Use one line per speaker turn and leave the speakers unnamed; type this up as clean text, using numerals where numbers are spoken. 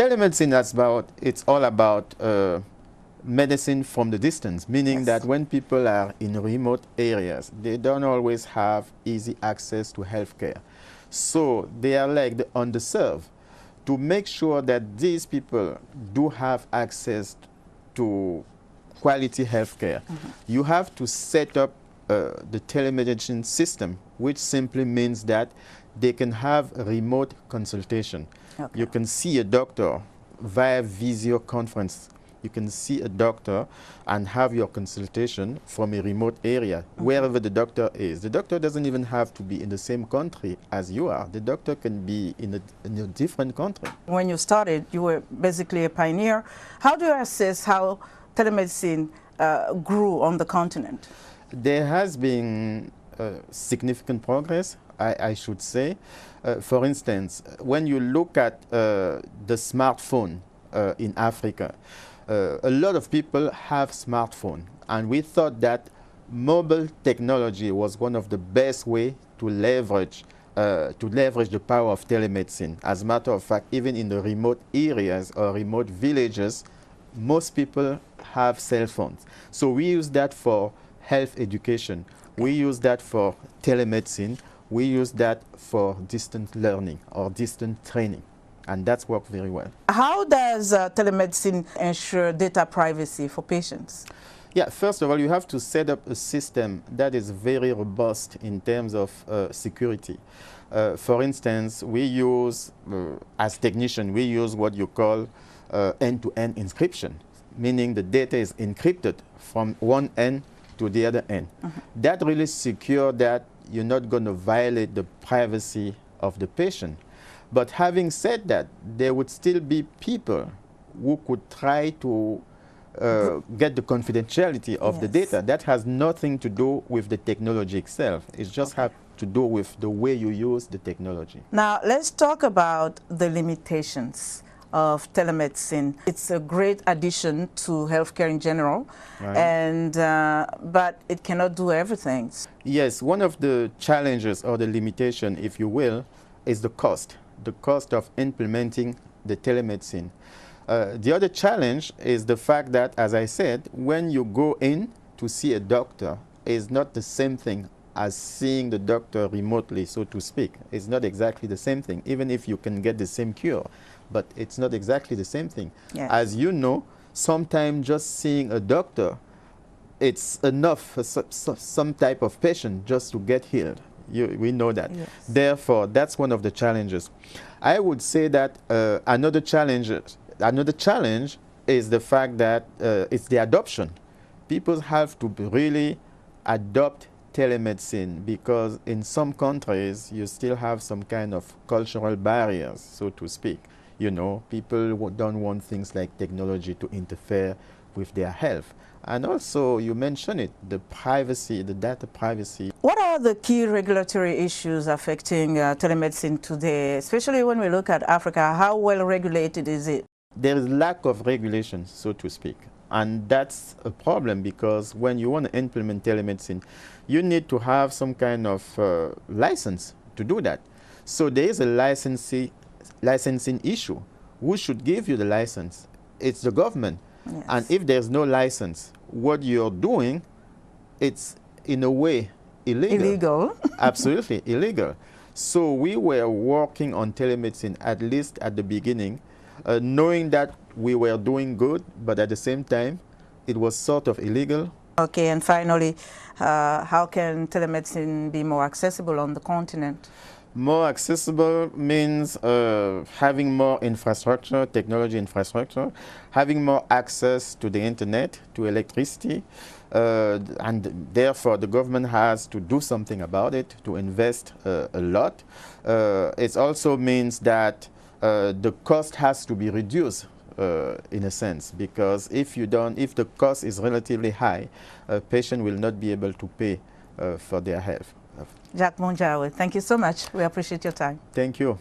telemedicine, it's all about medicine from the distance, meaning
Yes.
that when people are in remote areas, they don't always have easy access to healthcare. So they are like the underserved. To make sure that these people do have access to quality healthcare, you have to set up the telemedicine system, which simply means that they can have remote consultation.
Okay.
You can see a doctor via video conference. You can see a doctor and have your consultation from a remote area, wherever the doctor is. The doctor doesn't even have to be in the same country as you are. The doctor can be in a different country.
When you started, you were basically a pioneer. How do you assess how telemedicine grew on the continent?
There has been significant progress, I should say. For instance, when you look at the smartphone in Africa, a lot of people have smartphones, and we thought that mobile technology was one of the best ways to leverage the power of telemedicine. As a matter of fact, even in the remote areas or remote villages, most people have cell phones. So we use that for health education. We use that for telemedicine. We use that for distant learning or distant training. And that's worked very well.
How does telemedicine ensure data privacy for patients?
Yeah, first of all, you have to set up a system that is very robust in terms of security. For instance, we use, as technicians, we use what you call end-to-end encryption, meaning the data is encrypted from one end to the other end. That really secures that you're not going to violate the privacy of the patient. But having said that, there would still be people who could try to get the confidentiality of the data. That has nothing to do with the technology itself. It just has to do with the way you use the technology.
Now, let's talk about the limitations of telemedicine. It's a great addition to healthcare in general,
right.
And but it cannot do everything.
Yes, one of the challenges or the limitation, if you will, is the cost of implementing the telemedicine. The other challenge is the fact that, as I said, when you go in to see a doctor, it's not the same thing as seeing the doctor remotely, so to speak. It's not exactly the same thing, even if you can get the same cure, but it's not exactly the same thing.
Yes.
As you know, sometimes just seeing a doctor, it's enough for some type of patient just to get healed. We know that.
Yes.
Therefore, that's one of the challenges. I would say that another challenge is the fact that it's the adoption. People have to really adopt telemedicine, because in some countries you still have some kind of cultural barriers, so to speak. You know, people don't want things like technology to interfere with their health. And also, you mentioned it, the privacy, the data privacy.
What are the key regulatory issues affecting telemedicine today, especially when we look at Africa? How well regulated is it?
There is lack of regulation, so to speak. And that's a problem, because when you want to implement telemedicine, you need to have some kind of license to do that. So there is a licensing issue. Who should give you the license? It's the government.
Yes.
And if there's no license, what you're doing, it's in a way illegal.
Illegal.
Absolutely illegal. So we were working on telemedicine, at least at the beginning, knowing that we were doing good, but at the same time, it was sort of illegal.
Okay, and finally, how can telemedicine be more accessible on the continent?
More accessible means having more infrastructure, technology infrastructure, having more access to the internet, to electricity, and therefore the government has to do something about it, to invest a lot. It also means that the cost has to be reduced in a sense, because if the cost is relatively high, a patient will not be able to pay for their health.
Jacques Bonjawo, thank you so much. We appreciate your time.
Thank you.